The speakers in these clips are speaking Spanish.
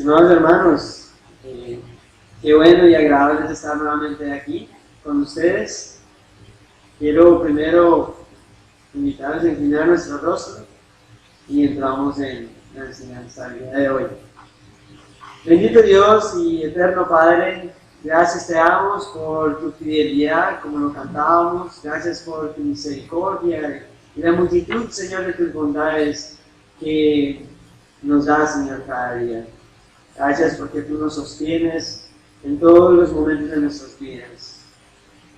Estimados hermanos, qué bueno y agradable estar nuevamente aquí con ustedes. Quiero primero invitarles a inclinar nuestro rostro y entramos en la enseñanza del día de hoy. Bendito Dios y eterno Padre, gracias te damos por tu fidelidad, como lo cantábamos, gracias por tu misericordia y la multitud, Señor, de tus bondades que nos das, Señor, cada día. Gracias porque tú nos sostienes en todos los momentos de nuestras vidas.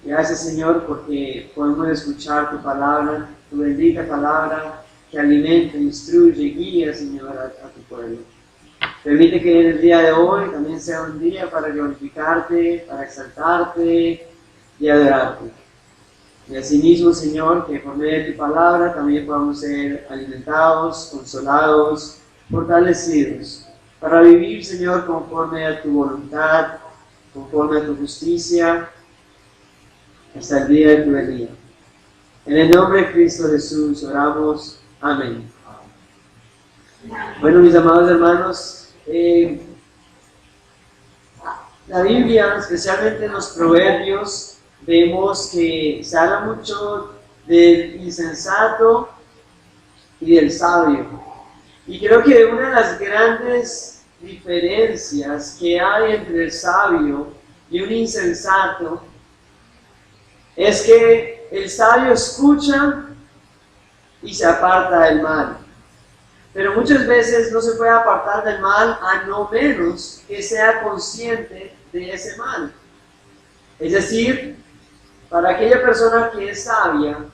Gracias, Señor, porque podemos escuchar tu palabra, tu bendita palabra que alimenta, instruye, guía, Señor, a tu pueblo. Permite que en el día de hoy también sea un día para glorificarte, para exaltarte y adorarte. Y asimismo, Señor, que por medio de tu palabra también podamos ser alimentados, consolados, fortalecidos, para vivir, Señor, conforme a tu voluntad, conforme a tu justicia, hasta el día de tu venida. En el nombre de Cristo Jesús oramos. Amén. Bueno, mis amados hermanos, la Biblia, especialmente en los Proverbios, vemos que se habla mucho del insensato y del sabio. Y creo que una de las grandes diferencias que hay entre el sabio y un insensato es que el sabio escucha y se aparta del mal. Pero muchas veces no se puede apartar del mal a no menos que sea consciente de ese mal. Es decir, para aquella persona que es sabia,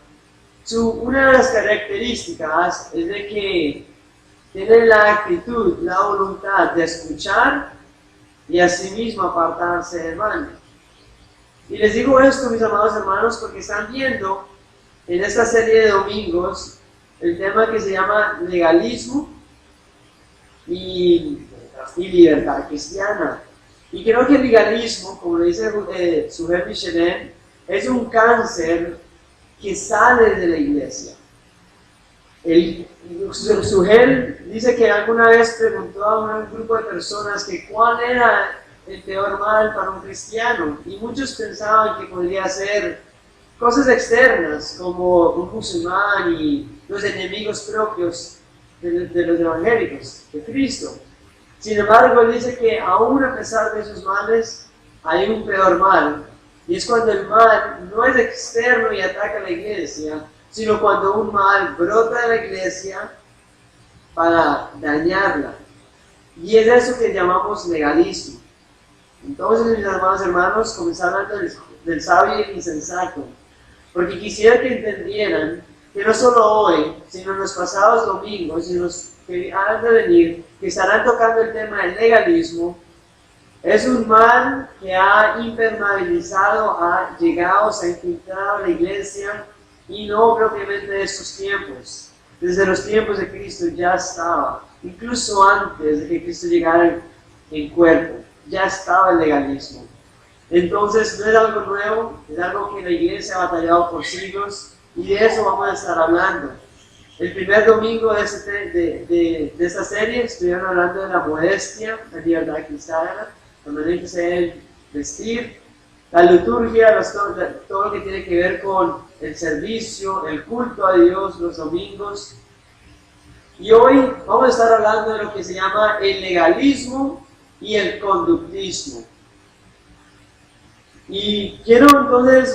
una de las características es de que tiene la actitud, la voluntad de escuchar y asimismo apartarse del mal. Y les digo esto, mis amados hermanos, porque están viendo en esta serie de domingos el tema que se llama legalismo y libertad cristiana. Y creo que el legalismo, como le dice Suher Michelin, es un cáncer que sale de la iglesia. Suher dice que alguna vez preguntó a un grupo de personas que cuál era el peor mal para un cristiano, y muchos pensaban que podría ser cosas externas como un musulmán y los enemigos propios de los evangélicos, de Cristo. Sin embargo, él dice que aún a pesar de esos males, hay un peor mal, y es cuando el mal no es externo y ataca a la iglesia, sino cuando un mal brota de la iglesia para dañarla. Y es eso que llamamos legalismo. Entonces, mis amados hermanos, comenzar hablando del sabio y el insensato, porque quisiera que entendieran que no solo hoy, sino en los pasados domingos y los que han de venir, que estarán tocando el tema del legalismo, es un mal que ha impermeabilizado, ha llegado, se ha infiltrado a la iglesia, y no propiamente de estos tiempos. Desde los tiempos de Cristo ya estaba, incluso antes de que Cristo llegara en cuerpo, ya estaba el legalismo. Entonces no es algo nuevo, es algo que la iglesia ha batallado por siglos, y de eso vamos a estar hablando. El primer domingo de esta serie estuvieron hablando de la modestia, la libertad cristiana, la manera que se debe vestir, la liturgia, todo lo que tiene que ver con el servicio, el culto a Dios los domingos. Y hoy vamos a estar hablando de lo que se llama el legalismo y el conductismo. Y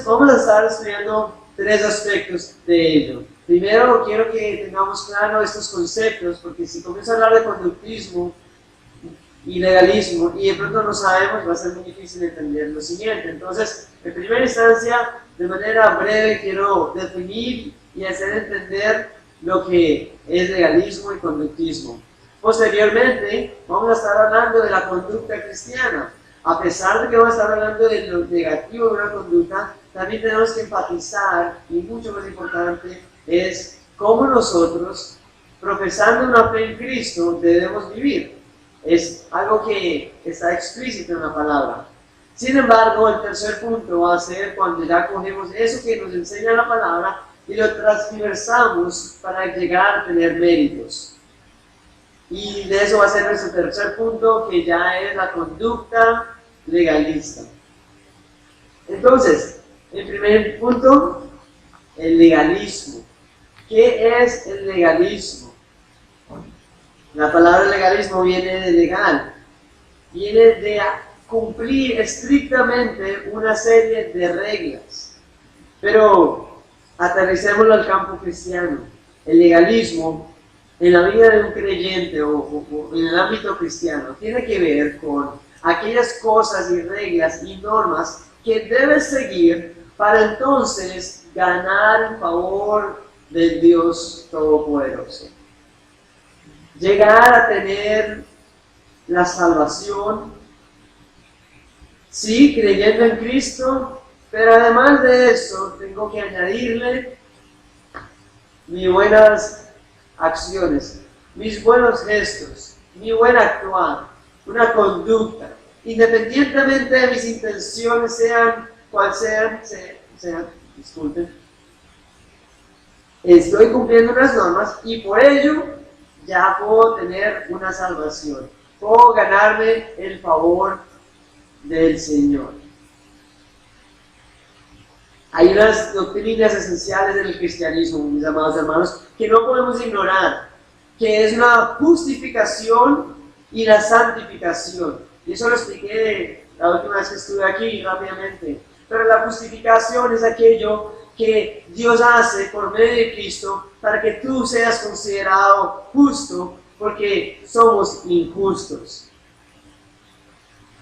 vamos a estar estudiando tres aspectos de ello. Primero, quiero que tengamos claro estos conceptos, porque si comienzo a hablar de conductismo y legalismo, y de pronto no sabemos, va a ser muy difícil entender lo siguiente. Entonces, en primera instancia, de manera breve, quiero definir y hacer entender lo que es legalismo y conductismo. Posteriormente, vamos a estar hablando de la conducta cristiana. A pesar de que vamos a estar hablando de lo negativo de una conducta, también tenemos que enfatizar, y mucho más importante, es cómo nosotros, profesando una fe en Cristo, debemos vivir. Es algo que está explícito en la palabra. Sin embargo, el tercer punto va a ser cuando ya cogemos eso que nos enseña la palabra y lo transversamos para llegar a tener méritos. Y de eso va a ser nuestro tercer punto, que ya es la conducta legalista. Entonces, el primer punto, el legalismo. ¿Qué es el legalismo? La palabra legalismo viene de legal, viene de cumplir estrictamente una serie de reglas. Pero aterricémoslo al campo cristiano. El legalismo en la vida de un creyente o en el ámbito cristiano tiene que ver con aquellas cosas y reglas y normas que debes seguir para entonces ganar el favor del Dios Todopoderoso. Llegar a tener la salvación, sí, creyendo en Cristo, pero además de eso tengo que añadirle mis buenas acciones, mis buenos gestos, mi buen actuar, una conducta, independientemente de mis intenciones sean cual sean, disculpen, estoy cumpliendo unas normas y por ello ya puedo tener una salvación, puedo ganarme el favor del Señor. Hay unas doctrinas esenciales del cristianismo, mis amados hermanos, que no podemos ignorar, que es la justificación y la santificación. Y eso lo expliqué la última vez que estuve aquí rápidamente. Pero la justificación es aquello que Dios hace por medio de Cristo para que tú seas considerado justo, porque somos injustos.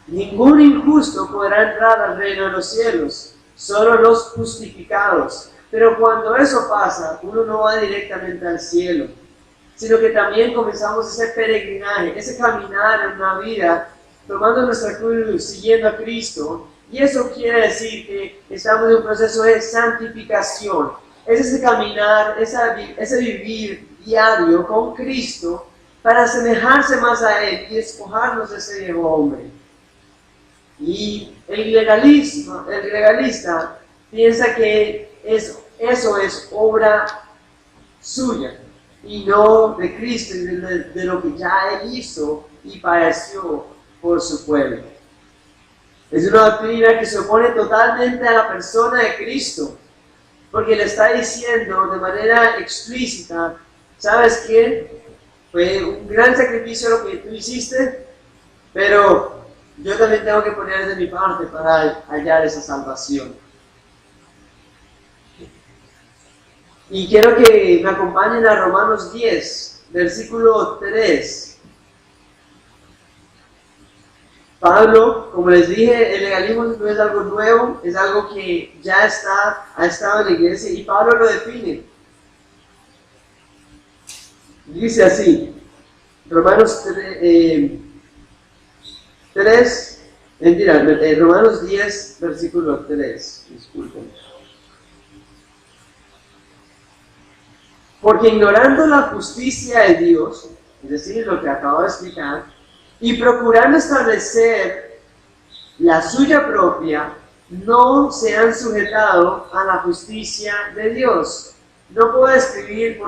Ningún injusto podrá entrar al reino de los cielos, solo los justificados. Pero cuando eso pasa, uno no va directamente al cielo, sino que también comenzamos ese peregrinaje, ese caminar en una vida, tomando nuestra cruz, siguiendo a Cristo. Y eso quiere decir que estamos en un proceso de santificación. Es ese caminar, ese vivir diario con Cristo para asemejarse más a Él y despojarnos de ese viejo hombre. Y el legalista piensa que eso es obra suya y no de Cristo y de lo que ya Él hizo y padeció por su pueblo. Es una doctrina que se opone totalmente a la persona de Cristo, porque le está diciendo de manera explícita, ¿sabes qué? Fue un gran sacrificio lo que tú hiciste, pero yo también tengo que poner de mi parte para hallar esa salvación. Y quiero que me acompañen a Romanos 10, versículo 3. Pablo, como les dije, el legalismo no es algo nuevo, es algo que ya ha estado en la iglesia y Pablo lo define. Dice así, Romanos 10, versículo 3, disculpen. Porque ignorando la justicia de Dios, es decir, lo que acabo de explicar, y procurando establecer la suya propia, no se han sujetado a la justicia de Dios. No puedo escribir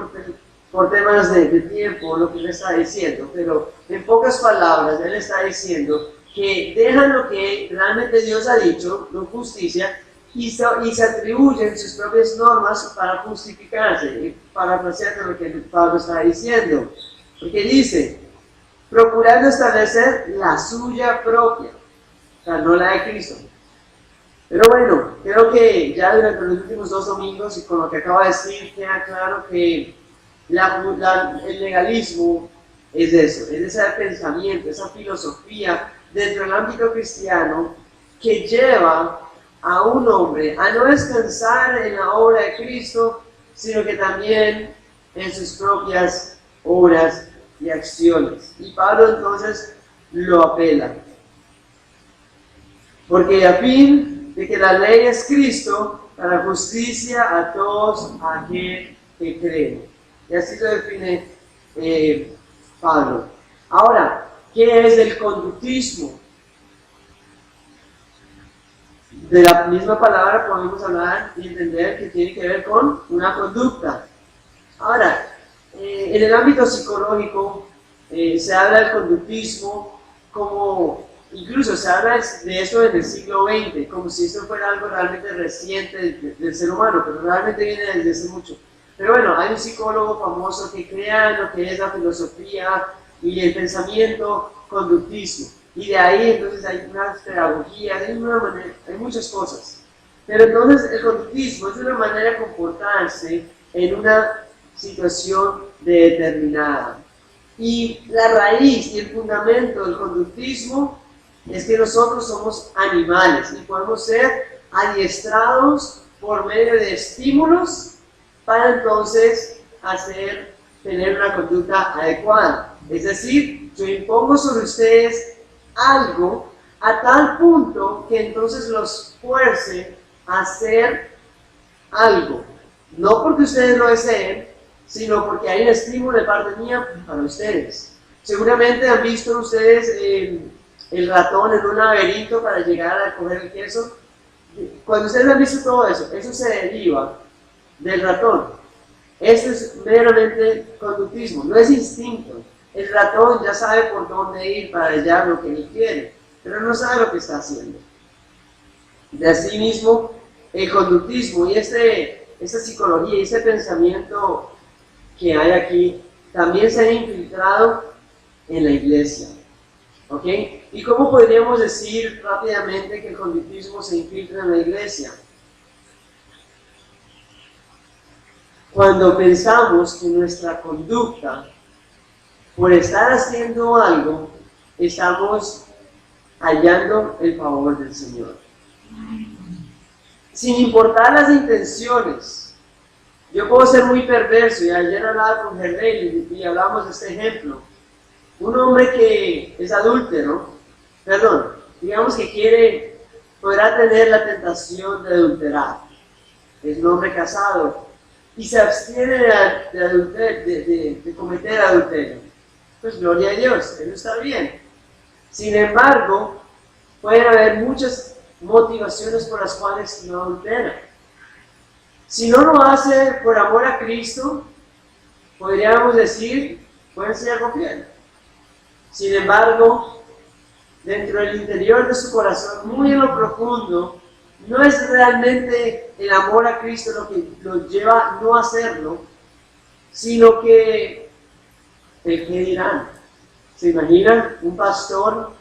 por temas de tiempo lo que él está diciendo, pero en pocas palabras él está diciendo que dejan lo que realmente Dios ha dicho, no justicia, y se atribuyen sus propias normas para justificarse, para apreciar lo que Pablo está diciendo. Porque dice, procurando establecer la suya propia, o sea, no la de Cristo. Pero bueno, creo que ya durante los últimos 2 domingos y con lo que acabo de decir, queda claro que el legalismo es eso, es ese pensamiento, esa filosofía dentro del ámbito cristiano que lleva a un hombre a no descansar en la obra de Cristo, sino que también en sus propias obras y acciones. Y Pablo entonces lo apela. Porque a fin de que la ley es Cristo para justicia a todos aquel que cree. Y así lo define Pablo. Ahora, ¿qué es el conductismo? De la misma palabra podemos hablar y entender que tiene que ver con una conducta. Ahora, en el ámbito psicológico se habla del conductismo como, incluso se habla de esto en el siglo XX, como si esto fuera algo realmente reciente del ser humano, pero realmente viene desde hace mucho. Pero bueno, hay un psicólogo famoso que crea lo que es la filosofía y el pensamiento conductismo. Y de ahí entonces hay unas pedagogías, hay muchas cosas. Pero entonces el conductismo es una manera de comportarse en una situación determinada. Y la raíz y el fundamento del conductismo es que nosotros somos animales y podemos ser adiestrados por medio de estímulos para entonces tener una conducta adecuada. Es decir, yo impongo sobre ustedes algo a tal punto que entonces los fuerce a hacer algo. No porque ustedes lo deseen, sino porque hay un estímulo de parte mía para ustedes. Seguramente han visto ustedes el ratón en un laberinto para llegar a coger el queso. Cuando ustedes han visto todo eso, eso se deriva del ratón. Esto es meramente conductismo, no es instinto. El ratón ya sabe por dónde ir para hallar lo que él quiere, pero no sabe lo que está haciendo. De así mismo, el conductismo y esta psicología y este pensamiento que hay aquí también se han infiltrado en la iglesia. ¿Ok? ¿Y cómo podríamos decir rápidamente que el conductismo se infiltra en la iglesia? Cuando pensamos que nuestra conducta, por estar haciendo algo, estamos hallando el favor del Señor. Sin importar las intenciones. Yo puedo ser muy perverso, y ayer hablaba con Gerrel y hablamos de este ejemplo. Un hombre que es adúltero, digamos que podrá tener la tentación de adulterar. Es un hombre casado y se abstiene de cometer adulterio. Pues gloria a Dios, eso está bien. Sin embargo, pueden haber muchas motivaciones por las cuales no adultera. Si no lo hace por amor a Cristo, podríamos decir, puede ser algo fiel. Sin embargo, dentro del interior de su corazón, muy en lo profundo, no es realmente el amor a Cristo lo que lo lleva a no hacerlo, sino que ¿qué dirán? ¿Se imaginan un pastor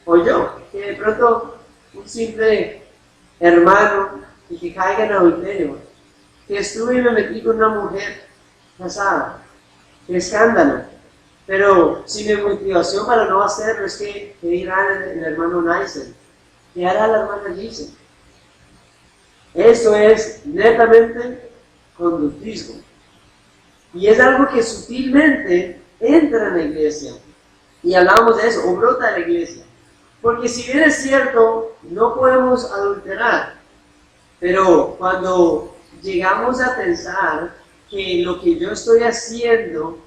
o yo, que de pronto un simple hermano y que caiga en adulterio, que estuve y me metí con una mujer casada? ¡Qué escándalo! Pero si mi motivación para no hacerlo es que ¿qué dirán el hermano Neisel? ¿Qué hará la hermana Giselle? Eso es netamente conductismo. Y es algo que sutilmente entra en la iglesia. Y hablamos de eso, o brota de la iglesia. Porque si bien es cierto, no podemos adulterar, pero cuando llegamos a pensar que lo que yo estoy haciendo,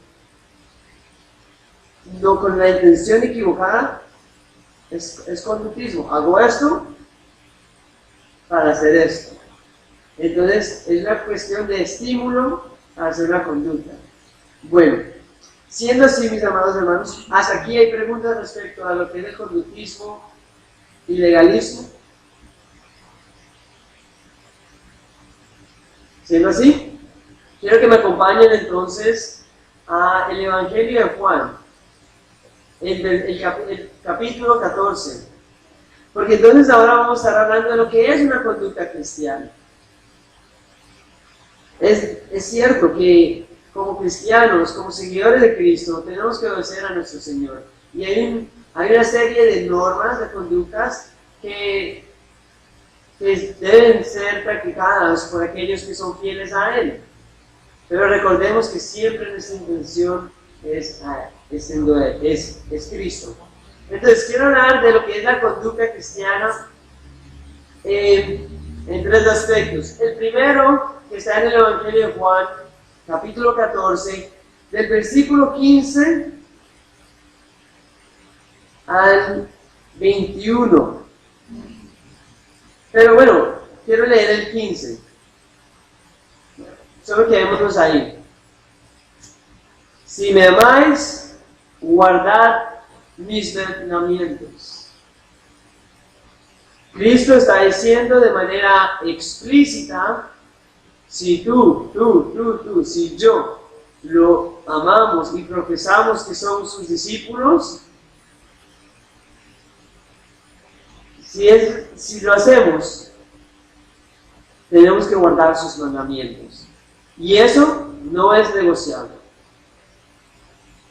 no con la intención equivocada, es conductismo. Hago esto para hacer esto. Entonces, es una cuestión de estímulo para hacer una conducta. Bueno, siendo así, mis amados hermanos, hasta aquí hay preguntas respecto a lo que es el conductismo y legalismo. Siendo así, quiero que me acompañen entonces al Evangelio de Juan, el capítulo 14. Porque entonces ahora vamos a estar hablando de lo que es una conducta cristiana. Es cierto que como cristianos, como seguidores de Cristo, tenemos que obedecer a nuestro Señor. Y hay una serie de normas, de conductas que deben ser practicadas por aquellos que son fieles a Él. Pero recordemos que siempre nuestra intención es Cristo. Entonces, quiero hablar de lo que es la conducta cristiana en tres aspectos. El primero, que está en el Evangelio de Juan, capítulo 14, del versículo 15 al 21. Pero bueno, quiero leer el 15. Solo quedémonos ahí. Si me amáis, guardad mis mandamientos. Cristo está diciendo de manera explícita, si si yo lo amamos y profesamos que somos sus discípulos, si lo hacemos, tenemos que guardar sus mandamientos. Y eso no es negociable.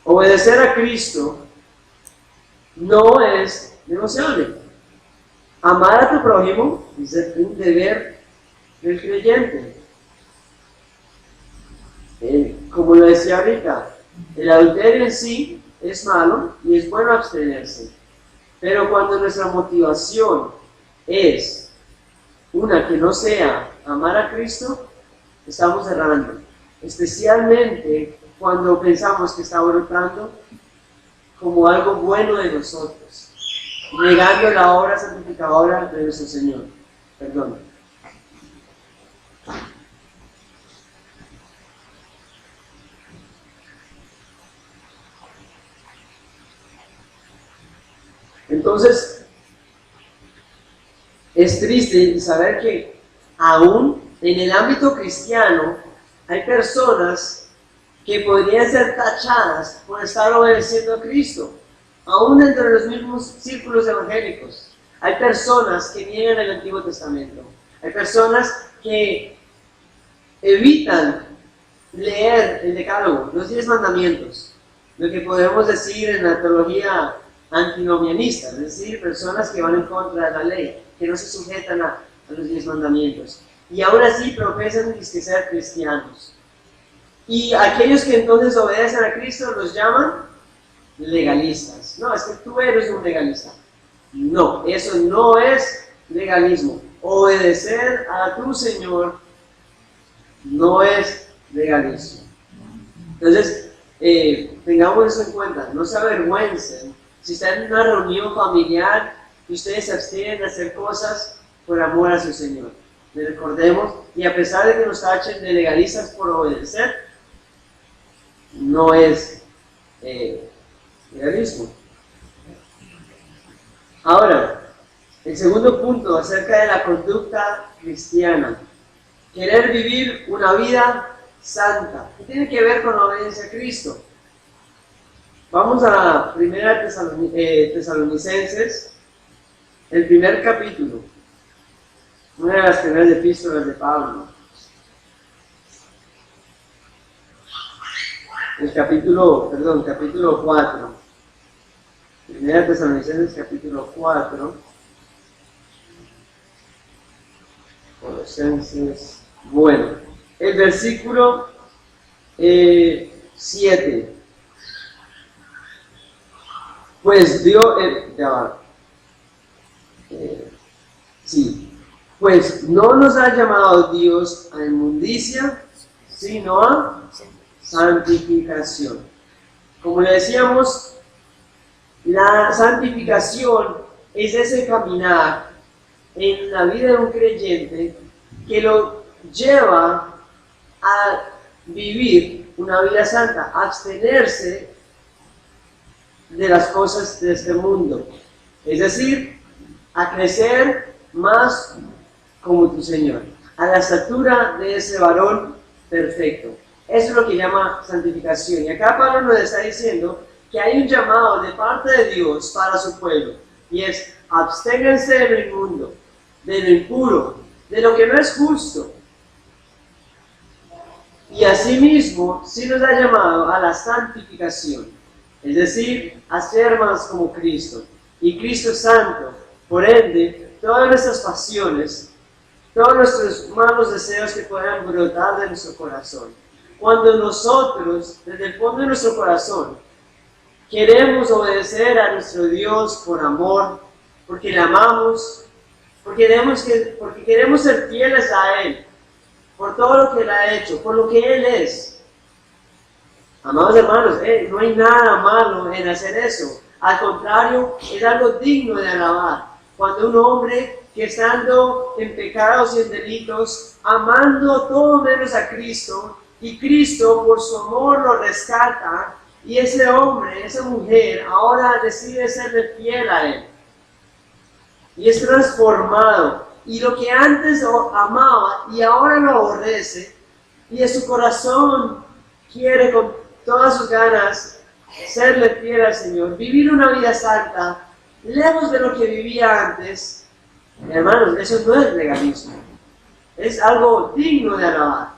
Obedecer a Cristo no es negociable. Amar a tu prójimo es un deber del creyente. Como lo decía ahorita, el adulterio en sí es malo y es bueno abstenerse. Pero cuando nuestra motivación es una que no sea amar a Cristo, estamos errando. Especialmente cuando pensamos que está brotando como algo bueno de nosotros, negando la obra santificadora de nuestro Señor. Perdón. Entonces, es triste saber que aún en el ámbito cristiano hay personas que podrían ser tachadas por estar obedeciendo a Cristo, aún dentro de los mismos círculos evangélicos. Hay personas que niegan el Antiguo Testamento, hay personas que evitan leer el Decálogo, los 10 mandamientos, lo que podemos decir en la teología antinomianista, es decir, personas que van en contra de la ley, que no se sujetan a los 10 mandamientos, y aún así profesan que ser cristianos. Y aquellos que entonces obedecen a Cristo los llaman legalistas. No, es que tú eres un legalista. No, eso no es legalismo. Obedecer a tu Señor no es legalismo. Entonces, tengamos eso en cuenta, no se avergüencen. Si están en una reunión familiar y ustedes se abstienen de hacer cosas por amor a su Señor. Les recordemos, y a pesar de que nos tachen de legalistas por obedecer, no es legalismo. Ahora, el segundo punto acerca de la conducta cristiana. Querer vivir una vida santa. ¿Qué tiene que ver con la obediencia a Cristo? Vamos a 1 Tesalonicenses, el primer capítulo, una de las primeras epístolas de Pablo. El capítulo 4. 1 Tesalonicenses, capítulo 4. Colosenses. Bueno, el versículo 7. Pues Dios, pues no nos ha llamado Dios a inmundicia, sino a santificación. Como le decíamos, la santificación es ese caminar en la vida de un creyente que lo lleva a vivir una vida santa, a abstenerse de las cosas de este mundo, es decir, a crecer más como tu Señor, a la estatura de ese varón perfecto. Eso es lo que llama santificación. Y acá Pablo nos está diciendo que hay un llamado de parte de Dios para su pueblo, y es: absténganse de lo inmundo, de lo impuro, de lo que no es justo. Y asimismo, sí nos ha llamado a la santificación, es decir, a ser más como Cristo. Y Cristo es santo, por ende, todas nuestras pasiones, todos nuestros malos deseos que puedan brotar de nuestro corazón, cuando nosotros, desde el fondo de nuestro corazón, queremos obedecer a nuestro Dios por amor, porque le amamos, porque queremos ser fieles a Él, por todo lo que Él ha hecho, por lo que Él es. Amados hermanos, no hay nada malo en hacer eso. Al contrario, es algo digno de alabar. Cuando un hombre que estando en pecados y en delitos, amando todo menos a Cristo, y Cristo por su amor lo rescata Y ese hombre, esa mujer, ahora decide serle fiel a él. Y es transformado. Y lo que antes amaba y ahora lo aborrece, y en su corazón quiere con todas sus ganas serle fiel al Señor, vivir una vida santa, lejos de lo que vivía antes. Hermanos, eso no es legalismo. Es algo digno de alabar.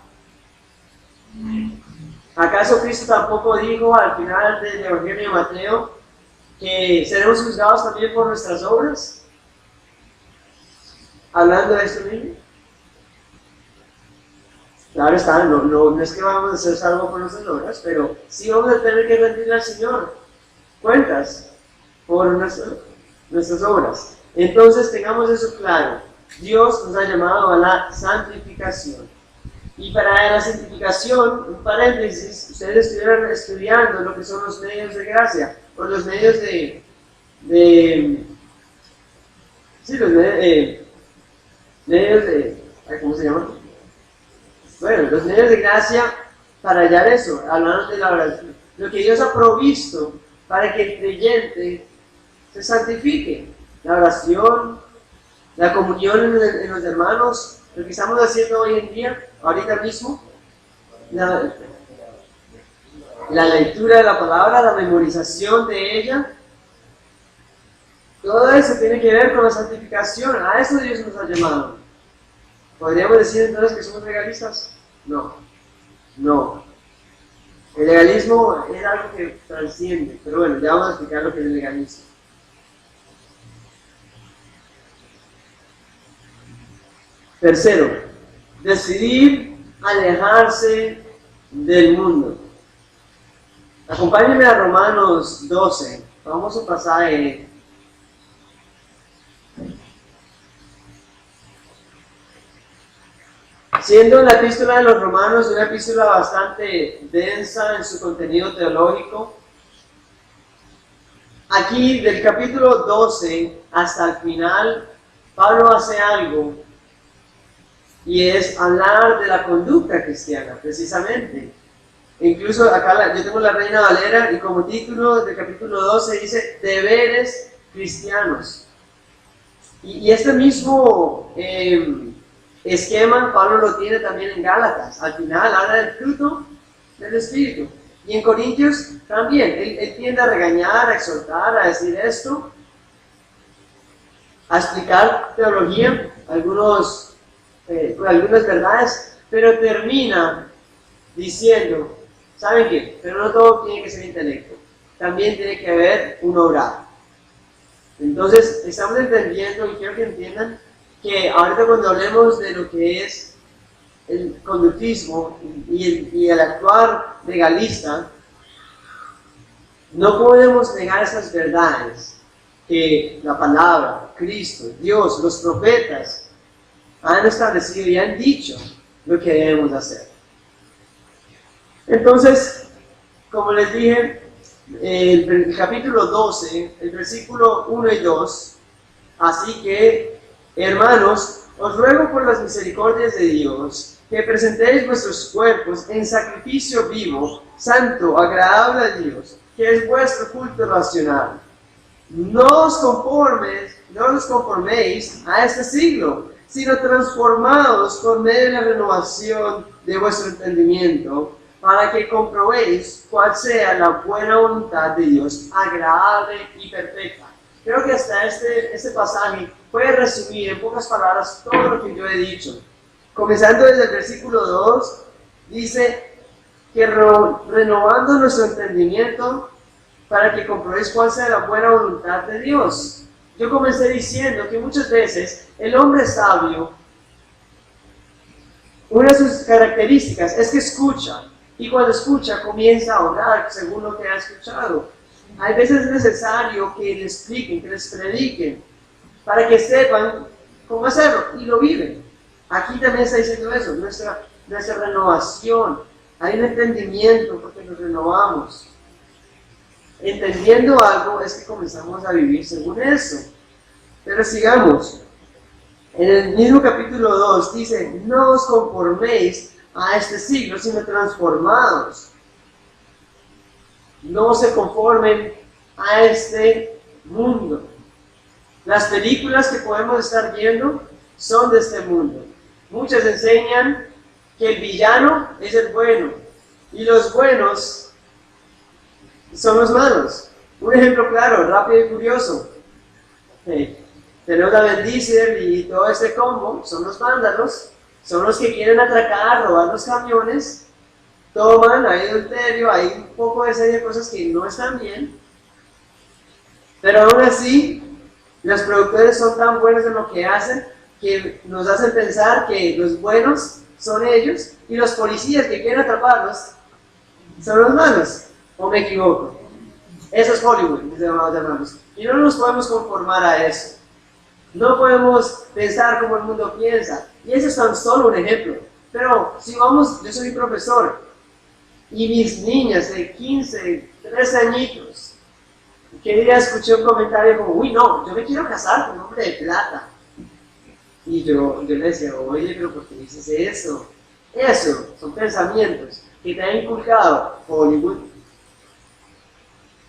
¿Acaso Cristo tampoco dijo al final del Evangelio de Mateo que seremos juzgados también por nuestras obras? Hablando de esto mismo. Claro está, no es que vamos a ser salvos por nuestras obras, pero sí vamos a tener que rendirle al Señor cuentas por nuestras obras. Entonces tengamos eso claro. Dios nos ha llamado a la santificación. Y para la santificación, un paréntesis, ustedes estuvieran estudiando lo que son los medios de gracia, o los medios ¿cómo se llama? Bueno, los medios de gracia para hallar eso, hablando de la oración. Lo que Dios ha provisto para que el creyente se santifique. La oración, la comunión en los hermanos, lo que estamos haciendo hoy en día, ahorita mismo, la lectura de la palabra, la memorización de ella, todo eso tiene que ver con la santificación. A eso Dios nos ha llamado. ¿Podríamos decir entonces que somos legalistas? No. El legalismo es algo que trasciende, pero bueno, ya vamos a explicar lo que es el legalismo. Tercero, decidir alejarse del mundo. Acompáñenme a Romanos 12, famoso pasaje. Siendo la epístola de los Romanos una epístola bastante densa en su contenido teológico, aquí del capítulo 12 hasta el final, Pablo hace algo, y es hablar de la conducta cristiana, precisamente. Incluso acá yo tengo la Reina Valera, y como título del capítulo 12 dice, deberes cristianos. Y este mismo esquema Pablo lo tiene también en Gálatas. Al final habla del fruto del Espíritu. Y en Corintios también. Él tiende a regañar, a exhortar, a decir esto, a explicar teología, algunas verdades, pero termina diciendo, ¿saben qué? Pero no todo tiene que ser intelecto. También tiene que haber un obrar. Entonces, estamos entendiendo, y quiero que entiendan, que ahorita cuando hablemos de lo que es el conductismo y el actuar legalista, no podemos negar esas verdades que la palabra, Cristo, Dios, los profetas han establecido y han dicho lo que debemos hacer. Entonces, como les dije, el capítulo 12, el versículo 1 y 2, así que, hermanos, os ruego por las misericordias de Dios, que presentéis vuestros cuerpos en sacrificio vivo, santo, agradable a Dios, que es vuestro culto racional. No os conforméis a este siglo, sino transformados por medio de la renovación de vuestro entendimiento, para que comprobéis cuál sea la buena voluntad de Dios, agradable y perfecta. Creo que hasta este pasaje puede resumir en pocas palabras todo lo que yo he dicho. Comenzando desde el versículo 2, dice que renovando nuestro entendimiento para que comprobéis cuál sea la buena voluntad de Dios. Yo comencé diciendo que muchas veces el hombre sabio, una de sus características es que escucha, y cuando escucha comienza a orar según lo que ha escuchado. Hay veces es necesario que les expliquen, que les prediquen, para que sepan cómo hacerlo, y lo viven. Aquí también está diciendo eso, nuestra renovación. Hay un entendimiento porque nos renovamos. Entendiendo algo es que comenzamos a vivir según eso. Pero sigamos. En el mismo capítulo 2 dice, no os conforméis a este siglo, sino transformados. no se conformen a este mundo. Las películas que podemos estar viendo son de este mundo. Muchas enseñan que el villano es el bueno y los buenos son los malos. Un ejemplo claro, Rápido y Furioso. Tenemos a Vin Diesel y todo este combo, son los vándalos, son los que quieren atracar, robar los camiones, toman, hay adulterio, hay un poco de serie de cosas que no están bien, pero aún así, los productores son tan buenos en lo que hacen que nos hacen pensar que los buenos son ellos y los policías que quieren atraparlos son los malos, ¿o me equivoco? Eso es Hollywood, mis amados hermanos, y no nos podemos conformar a eso. No podemos pensar como el mundo piensa, y eso es tan solo un ejemplo. Pero si vamos, yo soy profesor, y mis niñas de 15, 13 añitos, que día escuché un comentario como, uy, no, yo me quiero casar con un hombre de plata. Y yo le decía, oye, pero ¿por qué dices eso? Eso son pensamientos que te han inculcado Hollywood.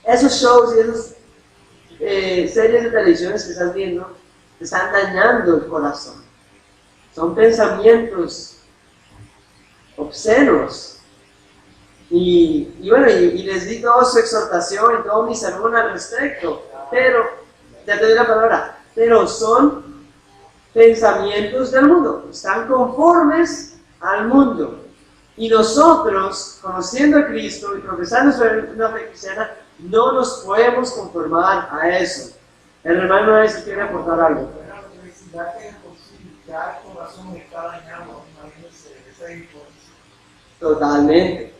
Esos shows y esas series de televisión que estás viendo te están dañando el corazón. Son pensamientos obscenos. Y les di toda su exhortación y todo mi sermón al respecto. Pero, ya te doy la palabra, pero son pensamientos del mundo. Están conformes al mundo. Y nosotros, conociendo a Cristo y profesando una fe cristiana, no nos podemos conformar a eso. El hermano a veces quiere aportar algo. La universidad que ya el corazón está dañado, imagínense, esa influencia. Totalmente.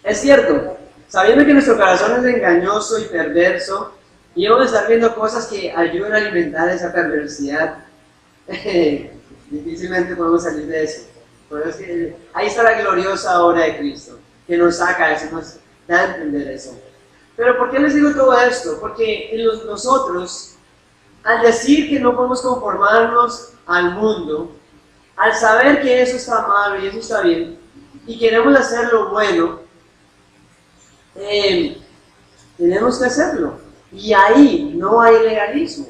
Es cierto, sabiendo que nuestro corazón es engañoso y perverso, y vamos a estar viendo cosas que ayudan a alimentar esa perversidad, difícilmente podemos salir de eso. Pero es que ahí está la gloriosa obra de Cristo, que nos saca eso, nos da a entender eso. Pero ¿por qué les digo todo esto? Porque nosotros, al decir que no podemos conformarnos al mundo, al saber que eso está mal y eso está bien, y queremos hacer lo bueno, tenemos que hadarlo. Y ahí no hay legalismo.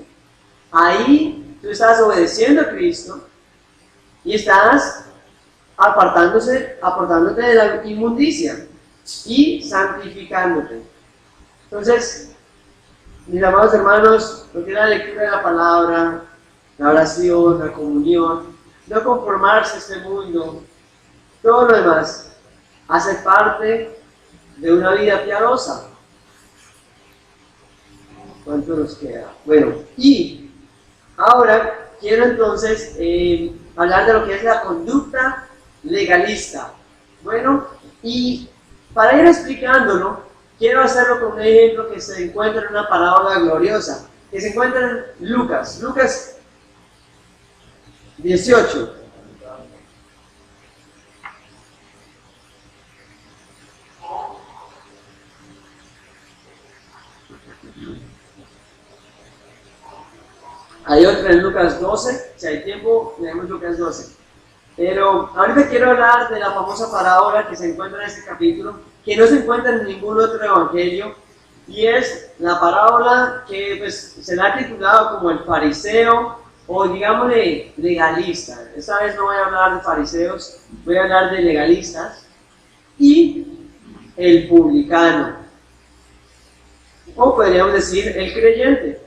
Ahí tú estás obedeciendo a Cristo y estás apartándote de la inmundicia y santificándote. Entonces, mis amados hermanos, lo que es la lectura de la palabra, la oración, la comunión, no conformarse a este mundo, todo lo demás, hace parte de una vida piadosa. ¿Cuánto nos queda? Bueno, y ahora quiero entonces hablar de lo que es la conducta legalista. Bueno, y para ir explicándolo, quiero hacerlo con un ejemplo que se encuentra en una parábola gloriosa, que se encuentra en Lucas 18. Hay otra en Lucas 12, si hay tiempo, leemos Lucas 12. Pero ahorita quiero hablar de la famosa parábola que se encuentra en este capítulo, que no se encuentra en ningún otro evangelio, y es la parábola que pues, se la ha titulado como el fariseo, o digámosle legalista. Esta vez no voy a hablar de fariseos, voy a hablar de legalistas, y el publicano, o podríamos decir el creyente.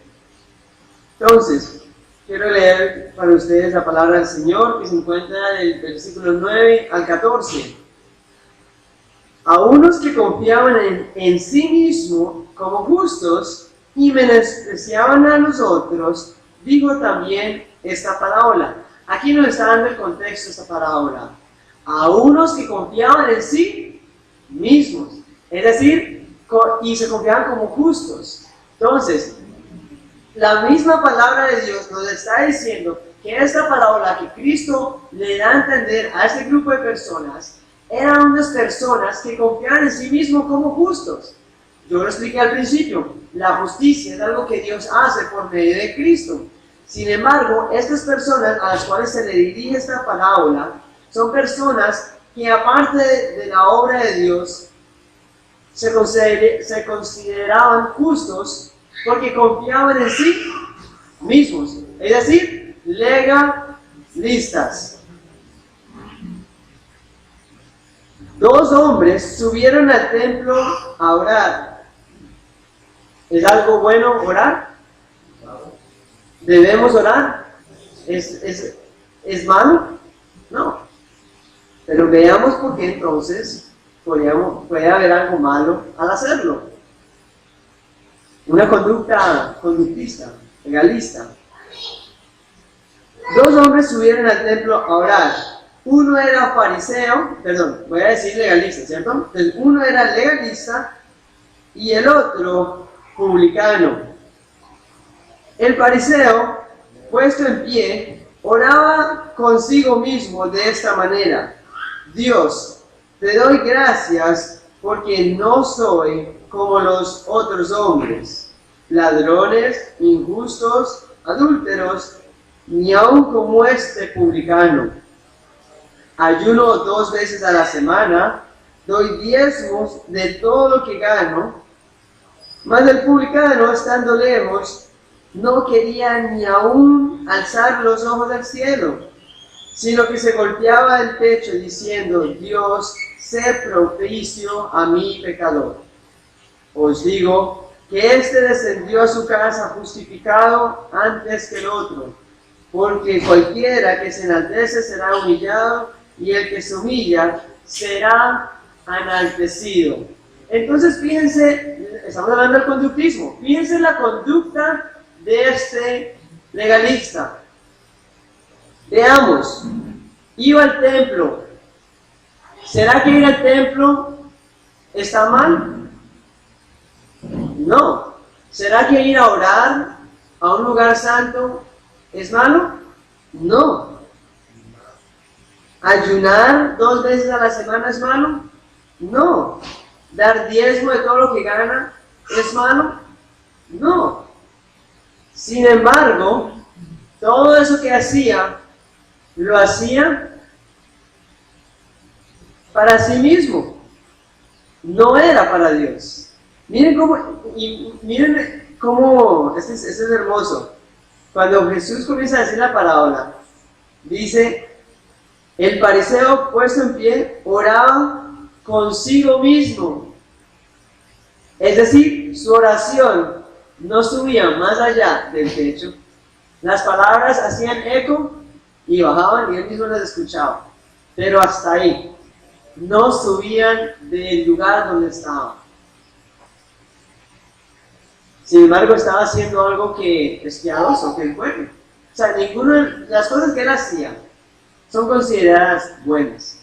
Entonces, quiero leer para ustedes la palabra del Señor que se encuentra del versículo 9 al 14. A unos que confiaban en sí mismos como justos y menospreciaban a los otros, dijo también esta parábola. Aquí nos está dando el contexto de esta parábola. A unos que confiaban en sí mismos, es decir, y se confiaban como justos. Entonces, la misma palabra de Dios nos está diciendo que esta parábola que Cristo le da a entender a este grupo de personas eran unas personas que confiaban en sí mismos como justos. Yo lo expliqué al principio, la justicia es algo que Dios hace por medio de Cristo. Sin embargo, estas personas a las cuales se le dirige esta parábola son personas que aparte de la obra de Dios, se consideraban justos porque confiaban en sí mismos, es decir, legalistas. Dos hombres subieron al templo a orar. ¿Es algo bueno orar? ¿Debemos orar? ¿Es malo? No. Pero veamos por qué entonces puede haber algo malo al hacerlo. Una conducta conductista, legalista. Dos hombres subieron al templo a orar. Uno era fariseo, perdón, voy a decir legalista, ¿cierto? Entonces, uno era legalista y el otro publicano. El fariseo, puesto en pie, oraba consigo mismo de esta manera: Dios, te doy gracias porque no soy como los otros hombres, ladrones, injustos, adúlteros, ni aun como este publicano. Ayuno 2 veces a la semana, doy diezmos de todo lo que gano. Mas el publicano, estando lejos, no quería ni aún alzar los ojos al cielo, sino que se golpeaba el pecho diciendo: Dios, sé propicio a mi pecador. Os digo que éste descendió a su casa justificado antes que el otro, porque cualquiera que se enaltece será humillado, y el que se humilla será enaltecido. Entonces fíjense, estamos hablando del conductismo, fíjense la conducta de este legalista. Veamos, iba al templo. ¿Será que ir al templo está mal? No. ¿Será que ir a orar a un lugar santo es malo? No. ¿Ayunar 2 veces a la semana es malo? No. ¿Dar diezmo de todo lo que gana es malo? No. Sin embargo, todo eso que hacía, lo hacía para sí mismo. No era para Dios. Miren cómo, este es hermoso. Cuando Jesús comienza a decir la parábola, dice: el fariseo, puesto en pie, oraba consigo mismo. Es decir, su oración no subía más allá del techo. Las palabras hacían eco y bajaban y él mismo las escuchaba. Pero hasta ahí. No subían del lugar donde estaba. Sin embargo, estaba haciendo algo que es piadoso, que es bueno. O sea, ninguna de las cosas que él hacía son consideradas buenas.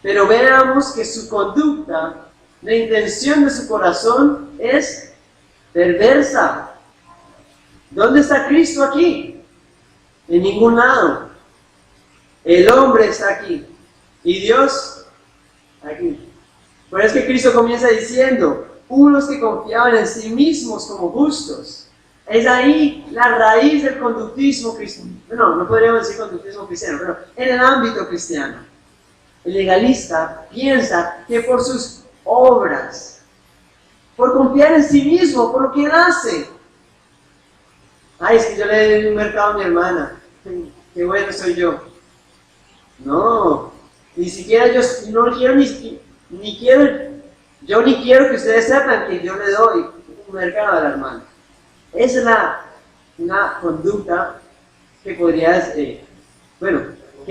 Pero veamos que su conducta, la intención de su corazón es perversa. ¿Dónde está Cristo aquí? En ningún lado. El hombre está aquí. Y Dios aquí. Por eso es que Cristo comienza diciendo: unos que confiaban en sí mismos como justos. Es ahí la raíz del conductismo cristiano. No podríamos decir conductismo cristiano, pero en el ámbito cristiano. El legalista piensa que por sus obras, por confiar en sí mismo, por lo que él hace. Ay, es que yo le doy un mercado a mi hermana. Qué bueno soy yo. No, ni siquiera yo no quiero ni quiero que ustedes sepan que yo le doy un mercado a la hermana. Esa es una conducta que podría, que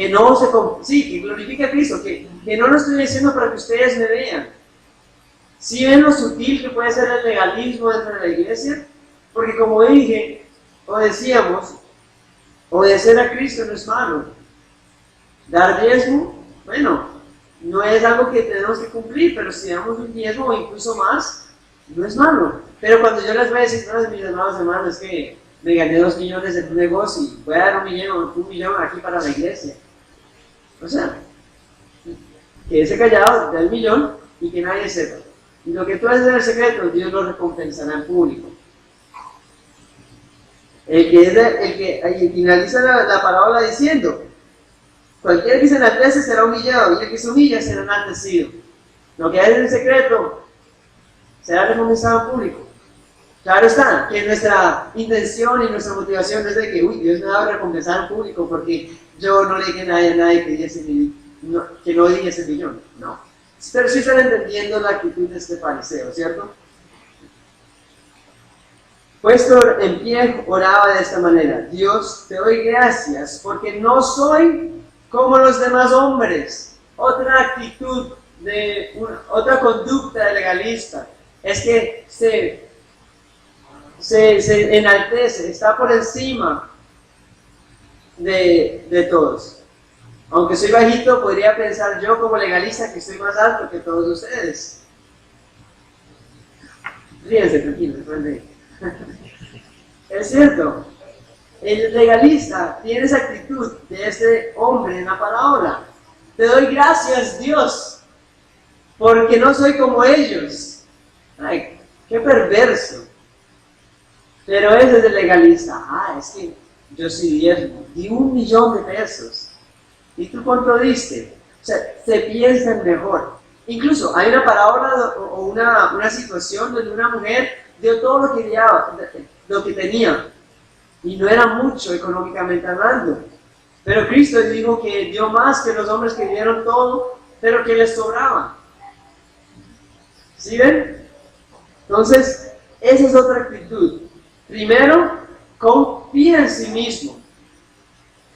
no que glorifica a Cristo, que no lo estoy diciendo para que ustedes me vean. ¿Sí ven lo sutil que puede ser el legalismo dentro de la iglesia? Porque como dije, o decíamos, obedecer a Cristo no es malo. Dar diezmo, no es algo que tenemos que cumplir, pero si damos un diezmo o incluso más, no es malo. Pero cuando yo les voy a decir: no, mis hermanos, es que me gané 2 millones en un negocio y voy a dar un millón aquí para la iglesia. O sea, quédese callado, da el millón y que nadie sepa. Y lo que tú haces en el secreto, Dios lo recompensará en público. El que finaliza la parábola diciendo: Cualquiera que se enaltece será humillado, y el que se humilla será enaltecido. Lo que hay en secreto será recompensado en público. Claro está, que nuestra intención y nuestra motivación no es de que, Dios me va a recompensar en público porque yo no le dije a nadie que no dije ese millón. No. Pero sí están entendiendo la actitud de este fariseo, ¿cierto? Puesto en pie, oraba de esta manera: Dios, te doy gracias porque no soy como los demás hombres. Otra actitud, otra conducta de legalista es que se enaltece, está por encima de todos. Aunque soy bajito, podría pensar yo como legalista que estoy más alto que todos ustedes. Ríense, tranquilos, es cierto. El legalista tiene esa actitud de este hombre en la parábola. Te doy gracias, Dios, porque no soy como ellos. Ay, qué perverso. Pero ese es el legalista. Es que yo sí di 1 millón de pesos. ¿Y tú cuánto diste? O sea, se piensan mejor. Incluso hay una parábola o una situación donde una mujer dio todo lo que tenía. Y no era mucho económicamente hablando. Pero Cristo dijo que dio más que los hombres que dieron todo, pero que les sobraba. ¿Sí ven? Entonces, esa es otra actitud. Primero, confía en sí mismo.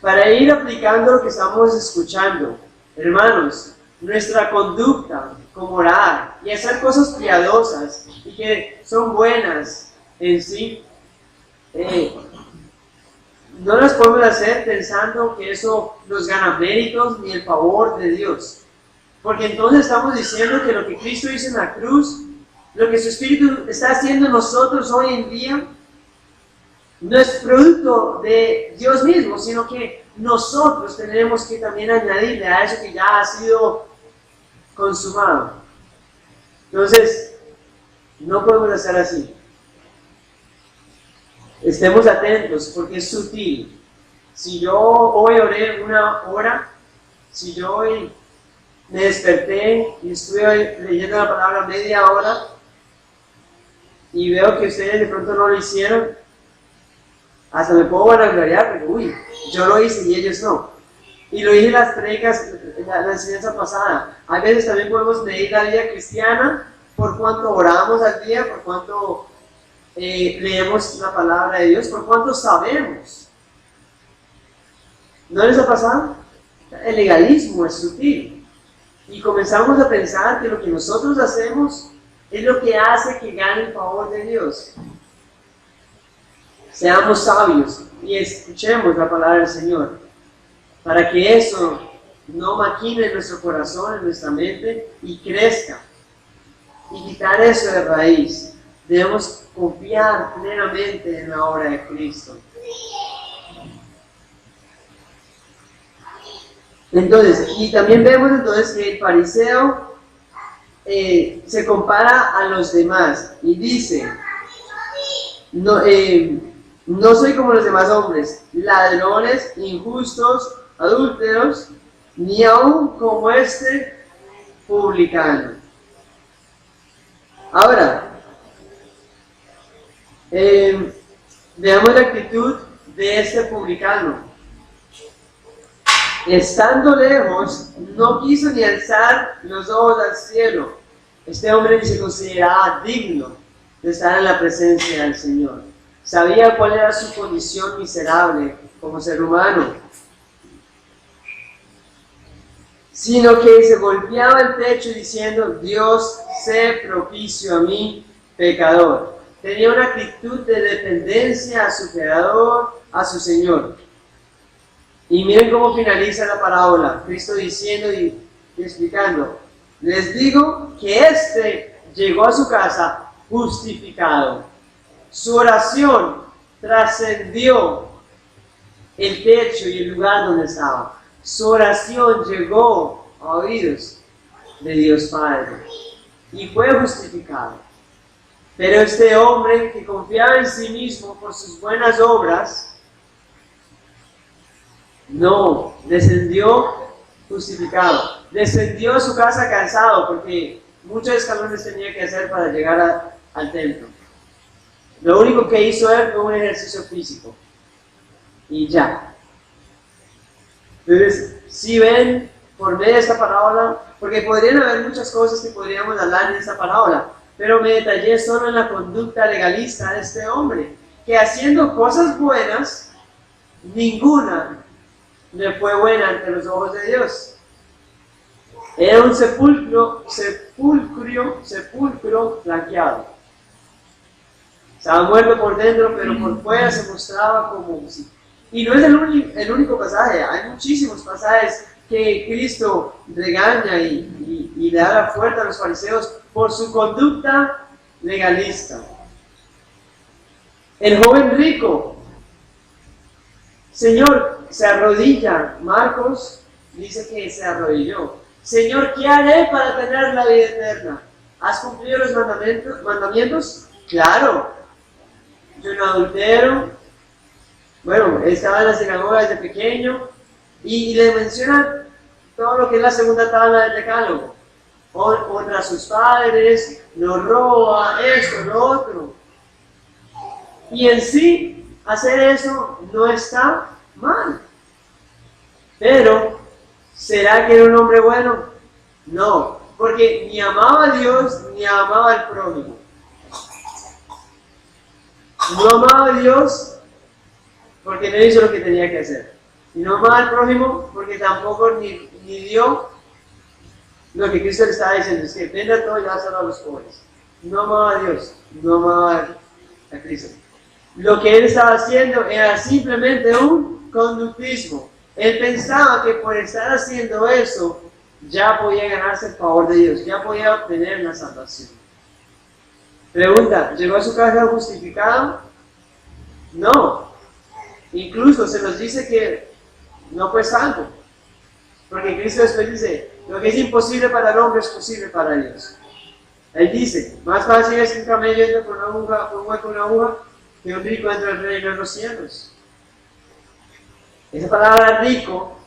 Para ir aplicando lo que estamos escuchando, hermanos, nuestra conducta como orar y hacer cosas piadosas y que son buenas en sí, no las podemos hacer pensando que eso nos gana méritos ni el favor de Dios. Porque entonces estamos diciendo que lo que Cristo hizo en la cruz, lo que su Espíritu está haciendo en nosotros hoy en día, no es producto de Dios mismo, sino que nosotros tenemos que también añadirle a eso que ya ha sido consumado. Entonces, no podemos hacer así. Estemos atentos porque es sutil. Si yo hoy oré 1 hora, si yo hoy me desperté y estuve leyendo la palabra media hora y veo que ustedes de pronto no lo hicieron, hasta me puedo vanagloriar porque, yo lo hice y ellos no. Y lo dije en las predicas, la enseñanza pasada. A veces también podemos medir la vida cristiana por cuánto oramos al día, por cuánto leemos la palabra de Dios, por cuánto sabemos. ¿No les ha pasado? El legalismo es sutil. Y comenzamos a pensar que lo que nosotros hacemos es lo que hace que gane el favor de Dios. Seamos sabios y escuchemos la palabra del Señor, para que eso no maquine en nuestro corazón, en nuestra mente, y crezca. Y quitar eso de raíz. Debemos confiar plenamente en la obra de Cristo. Entonces, y también vemos entonces que el fariseo se compara a los demás y dice: no soy como los demás hombres, ladrones, injustos, adúlteros, ni aún como este publicano. Ahora, veamos la actitud de este publicano. Estando lejos, no quiso ni alzar los ojos al cielo. Este hombre ni se consideraba digno de estar en la presencia del Señor. Sabía cuál era su condición miserable como ser humano, sino que se golpeaba el pecho diciendo: Dios, sé propicio a mí, pecador. Tenía una actitud de dependencia a su Creador, a su Señor. Y miren cómo finaliza la parábola, Cristo diciendo y explicando: les digo que éste llegó a su casa justificado. Su oración trascendió el techo y el lugar donde estaba. Su oración llegó a oídos de Dios Padre y fue justificado. Pero este hombre que confiaba en sí mismo por sus buenas obras, No, descendió justificado. Descendió a su casa cansado porque muchos escalones tenía que hacer para llegar al templo. Lo único que hizo él fue un ejercicio físico. Y ya. Entonces, si ven por medio de esta parábola, porque podrían haber muchas cosas que podríamos hablar en esta parábola, pero me detallé solo en la conducta legalista de este hombre, que haciendo cosas buenas, ninguna le fue buena ante los ojos de Dios. Era un sepulcro blanqueado. Estaba muerto por dentro, pero por fuera se mostraba como... Y no es el único pasaje, hay muchísimos pasajes que Cristo regaña y le da la fuerza a los fariseos por su conducta legalista. El joven rico, Señor, se arrodilla. Marcos dice que se arrodilló. Señor, ¿qué haré para tener la vida eterna? ¿Has cumplido los mandamientos? Claro. Yo no adultero. Bueno, estaba en la sinagoga desde pequeño y le menciona todo lo que es la segunda tabla del decálogo. Honra a sus padres, no roba, esto, lo otro. Y en sí, hacer eso no está mal. Pero, ¿será que era un hombre bueno? No, porque ni amaba a Dios ni amaba al prójimo. No amaba a Dios porque no hizo lo que tenía que hacer. Y no amaba al prójimo porque tampoco ni dio lo que Cristo le estaba diciendo, es que venda todo y dáselo a los pobres. No amaba a Dios, no amaba a Cristo. Lo que él estaba haciendo era simplemente un conductismo. Él pensaba que por estar haciendo eso ya podía ganarse el favor de Dios, ya podía obtener la salvación. Pregunta, ¿llegó a su casa justificado? No. Incluso se nos dice que no fue salvo. Porque Cristo después dice, lo que es imposible para el hombre es posible para Dios. Él dice, más fácil es que un camello entre por un hueco en una aguja que un rico entre el reino de los cielos. Esa palabra rico,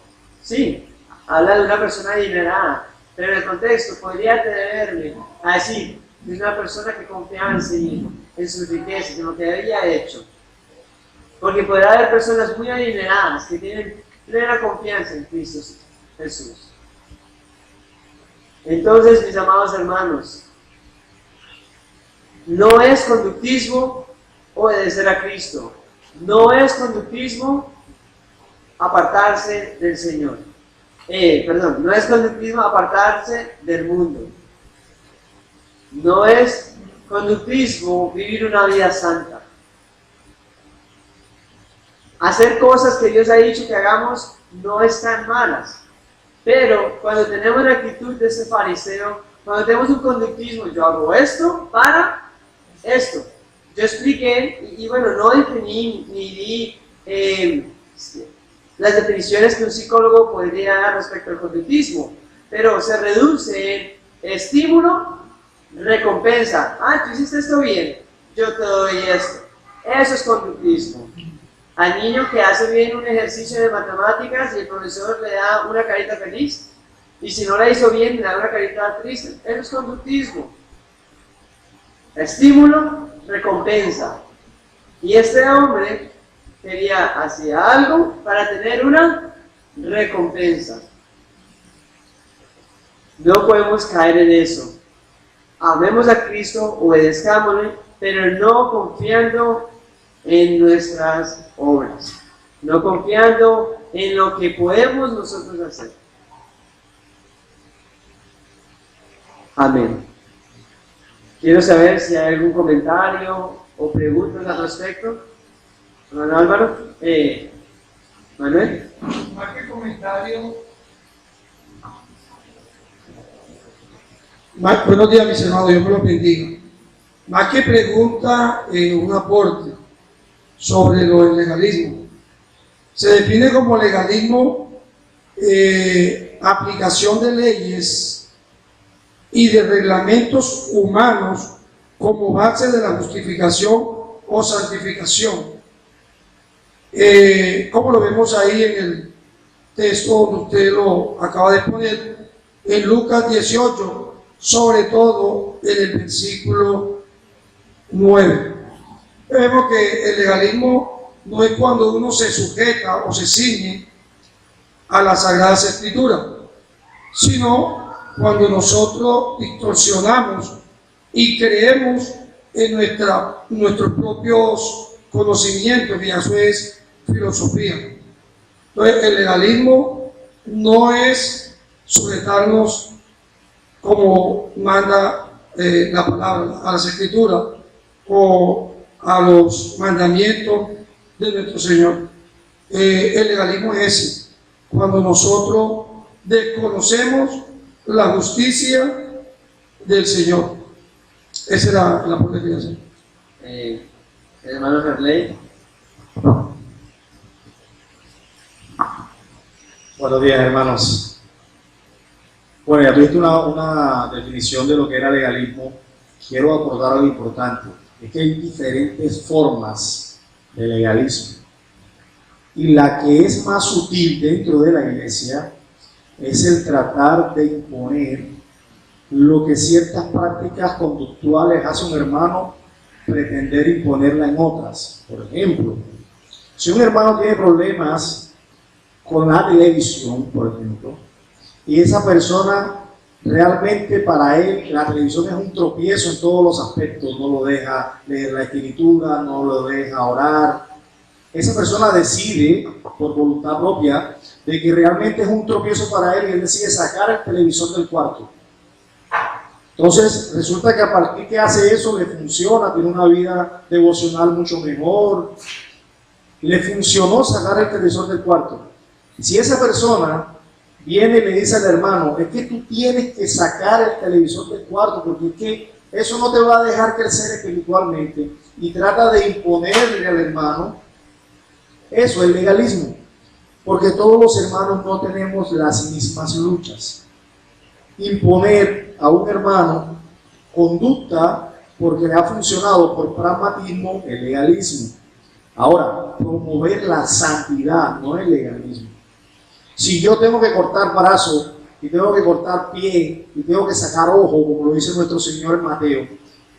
sí, habla de una persona adinerada, pero en el contexto podría tenerle a decir, es una persona que confiaba en sí mismo, en sus riquezas, en lo que había hecho. Porque podrá haber personas muy adineradas que tienen plena confianza en Cristo Jesús. Entonces, mis amados hermanos, no es conductismo obedecer a Cristo. No es conductismo apartarse del Señor. No es conductismo apartarse del mundo. No es conductismo vivir una vida santa. Hacer cosas que Dios ha dicho que hagamos no están malas. Pero cuando tenemos la actitud de ese fariseo, cuando tenemos un conductismo, yo hago esto para esto. Yo expliqué, y bueno, no definí ni di las definiciones que un psicólogo podría dar respecto al conductismo, pero se reduce en estímulo, recompensa. Ah, tú hiciste esto bien, yo te doy esto. Eso es conductismo. Al niño que hace bien un ejercicio de matemáticas y el profesor le da una carita feliz, y si no la hizo bien, le da una carita triste. Eso es conductismo. Estímulo, recompensa. Y este hombre hacía algo para tener una recompensa. No podemos caer en eso. Amemos a Cristo, obedezcámosle, pero no confiando en nuestras obras, no confiando en lo que podemos nosotros hacer. Amén. Quiero saber si hay algún comentario o preguntas al respecto. Hermano Álvaro, Manuel. Más que comentario. Buenos días, mis hermanos, Dios me los bendiga. Más que pregunta, un aporte sobre lo del legalismo. Se define como legalismo aplicación de leyes y de reglamentos humanos como base de la justificación o santificación. Como lo vemos ahí texto donde usted lo acaba de poner, en Lucas 18, sobre todo en el versículo 9. Vemos que el legalismo no es cuando uno se sujeta o se ciñe a las Sagradas Escrituras, sino cuando nosotros distorsionamos y creemos en nuestros propios conocimientos, y eso es filosofía. Entonces, el legalismo no es sujetarnos como manda la palabra, a las Escrituras o a los mandamientos de nuestro Señor. El legalismo es ese, cuando nosotros desconocemos la justicia del Señor. Esa era la aporte que quería hacer. Hermano Ferley. Buenos días, hermanos. Bueno, ya tuviste una definición de lo que era legalismo. Quiero aportar algo importante. Es que hay diferentes formas de legalismo. Y la que es más sutil dentro de la iglesia es el tratar de imponer lo que ciertas prácticas conductuales hace un hermano, pretender imponerla en otras. Por ejemplo, si un hermano tiene problemas con la televisión, por ejemplo, y esa persona realmente para él la televisión es un tropiezo en todos los aspectos, no lo deja leer la escritura, no lo deja orar, esa persona decide por voluntad propia de que realmente es un tropiezo para él y él decide sacar el televisor del cuarto. Entonces resulta que a partir que hace eso le funciona, tiene una vida devocional mucho mejor, le funcionó sacar el televisor del cuarto. Si esa persona viene y le dice al hermano, es que tú tienes que sacar el televisor del cuarto porque es que eso no te va a dejar crecer espiritualmente, y trata de imponerle al hermano, eso es legalismo, porque todos los hermanos no tenemos las mismas luchas. Imponer a un hermano conducta porque le ha funcionado por pragmatismo es legalismo. Ahora, promover la santidad no es legalismo. Si yo tengo que cortar brazo y tengo que cortar pie y tengo que sacar ojo, como lo dice nuestro Señor en Mateo,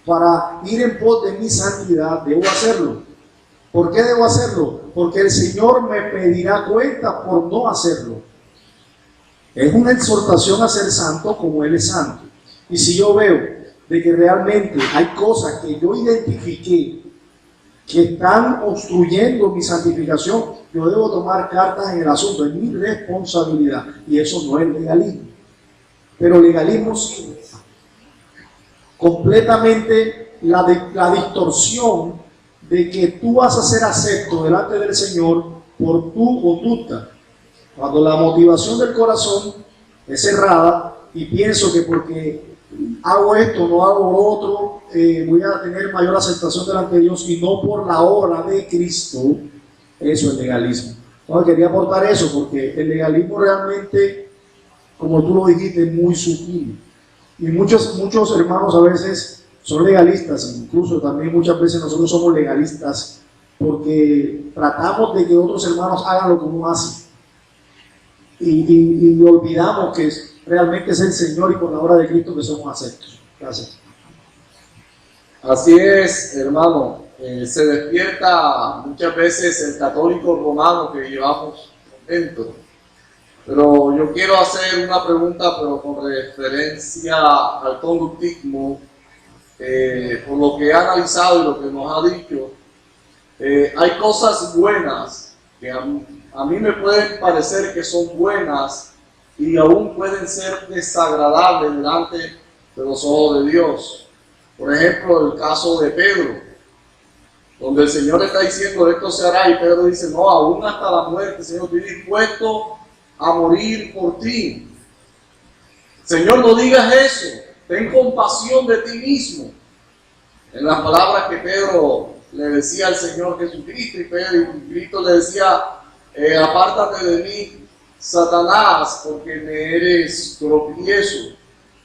para ir en pos de mi santidad, debo hacerlo. ¿Por qué debo hacerlo? Porque el Señor me pedirá cuenta por no hacerlo. Es una exhortación a ser santo como Él es santo. Y si yo veo de que realmente hay cosas que yo identifiqué que están obstruyendo mi santificación, yo debo tomar cartas en el asunto, es mi responsabilidad, y eso no es legalismo. Pero legalismo sí, completamente la distorsión de que tú vas a ser acepto delante del Señor por tu conducta. Cuando la motivación del corazón es cerrada y pienso que porque hago esto, no hago lo otro, voy a tener mayor aceptación delante de Dios y no por la obra de Cristo, eso es legalismo. Entonces quería aportar eso porque el legalismo realmente, como tú lo dijiste, es muy sutil. Y muchos hermanos a veces son legalistas, incluso también muchas veces nosotros somos legalistas porque tratamos de que otros hermanos hagan lo que uno hace. Y olvidamos que realmente es el Señor y por la obra de Cristo que somos aceptos. Gracias. Así es, hermano. Se despierta muchas veces el católico romano que llevamos dentro. Pero yo quiero hacer una pregunta, pero con referencia al conductismo, por lo que he analizado y lo que nos ha dicho. Hay cosas buenas que a mí me pueden parecer que son buenas y aún pueden ser desagradables delante de los ojos de Dios. Por ejemplo, el caso de Pedro, donde el Señor está diciendo esto se hará y Pedro dice no, aún hasta la muerte, Señor, estoy dispuesto a morir por ti. Señor, no digas eso, ten compasión de ti mismo. En las palabras que Pedro le decía al Señor Jesucristo, y Cristo le decía, apártate de mí, Satanás, porque me eres tropiezo.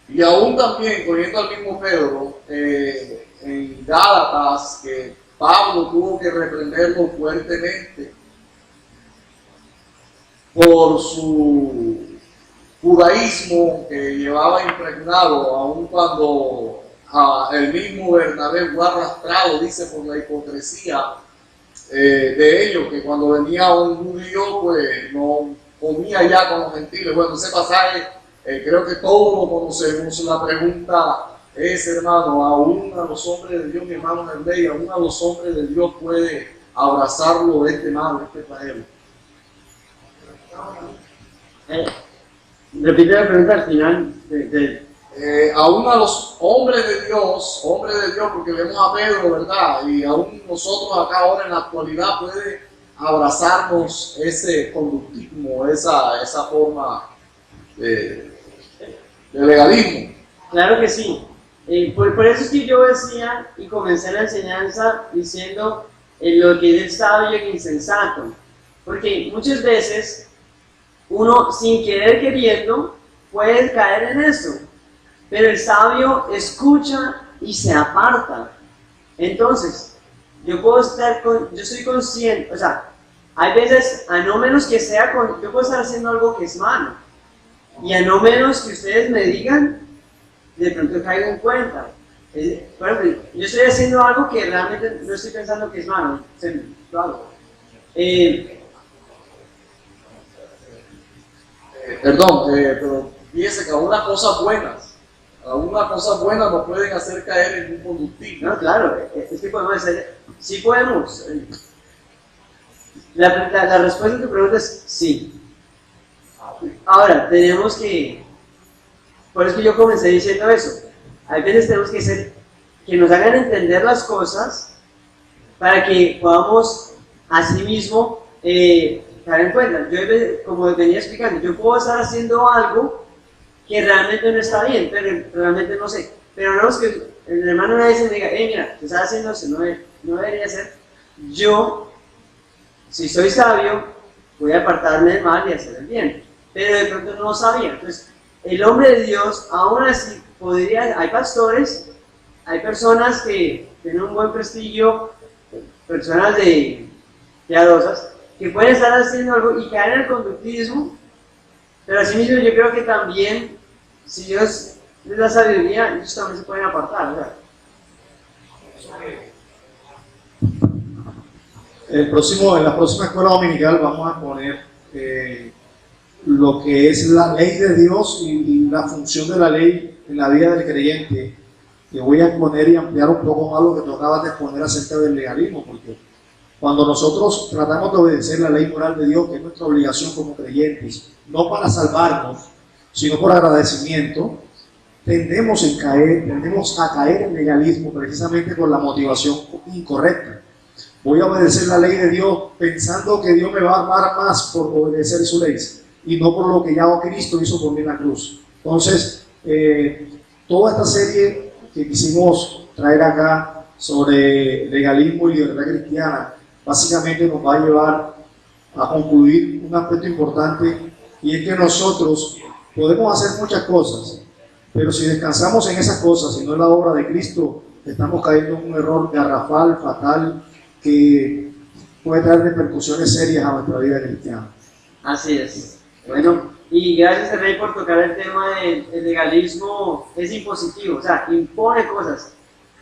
Y aún también, cogiendo al mismo Pedro, en Gálatas, que Pablo tuvo que reprenderlo fuertemente. por su judaísmo que llevaba impregnado, aun cuando el mismo Bernabé fue arrastrado, dice, por la hipocresía de ellos, que cuando venía un judío, pues no comía ya con los gentiles. Bueno, ese pasaje creo que todos lo conocemos. La pregunta es, hermano, aún a los hombres de Dios, mi hermano Nerley, aún a los hombres de Dios puede abrazarlo de este mal, de este flagelo. Repite la pregunta al final aún a los hombres de Dios, porque vemos a Pedro, ¿verdad? Y aún nosotros acá ahora en la actualidad puede abrazarnos ese conductismo, esa forma de legalismo. Claro que sí. Por eso es que yo decía y comencé la enseñanza diciendo lo que es sabio e insensato. Porque muchas veces uno sin querer queriendo puede caer en eso. Pero el sabio escucha y se aparta. Entonces, yo estoy consciente, o sea, hay veces, a no menos que yo puedo estar haciendo algo que es malo. Y a no menos que ustedes me digan, de pronto caigo en cuenta. Por ejemplo, yo estoy haciendo algo que realmente no estoy pensando que es malo. Lo hago. Pero fíjese que algunas cosas buenas nos pueden hacer caer en un conductismo. No, claro, es que podemos hacer, sí podemos. La respuesta a tu pregunta es sí. Ahora, tenemos que, por eso que yo comencé diciendo eso, a veces tenemos que nos hagan entender las cosas para que podamos asimismo dar en cuenta. Yo, como venía explicando, yo puedo estar haciendo algo que realmente no está bien, pero realmente no sé. Pero no es que el hermano una vez me diga, mira, tú estás haciendo eso, no debería ser. Yo, si soy sabio, voy a apartarme del mal y hacer el bien. Pero de pronto no sabía. Entonces, el hombre de Dios, aún así, hay pastores, hay personas que tienen un buen prestigio, personas piadosas, que pueden estar haciendo algo y caer en el conductismo. Pero asimismo yo creo que también, si Dios les da sabiduría, ellos también se pueden apartar, ¿verdad? En la próxima escuela dominical vamos a poner lo que es la ley de Dios y la función de la ley en la vida del creyente. Que voy a exponer y ampliar un poco más lo que tú acabas de exponer acerca del legalismo, porque cuando nosotros tratamos de obedecer la ley moral de Dios, que es nuestra obligación como creyentes, no para salvarnos, sino por agradecimiento, tendemos a caer en legalismo precisamente por la motivación incorrecta. Voy a obedecer la ley de Dios pensando que Dios me va a amar más por obedecer su ley y no por lo que ya Cristo hizo por mí en la cruz. Entonces, toda esta serie que quisimos traer acá sobre legalismo y libertad cristiana, básicamente nos va a llevar a concluir un aspecto importante, y es que nosotros podemos hacer muchas cosas, pero si descansamos en esas cosas y no en la obra de Cristo, estamos cayendo en un error garrafal, fatal, que puede traer repercusiones serias a nuestra vida cristiana. Así es. Bueno, y gracias, Rey, por tocar el tema del legalismo. Es impositivo, o sea, impone cosas,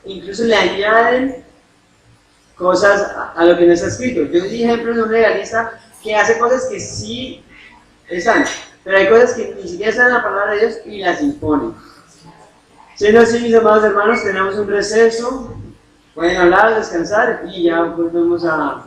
incluso le añaden cosas a lo que no está escrito. Yo di ejemplos de un legalista que hace cosas que sí están, pero hay cosas que ni siquiera están en la palabra de Dios y las impone. Siendo así, mis amados hermanos, tenemos un receso, pueden hablar, descansar y ya volvemos a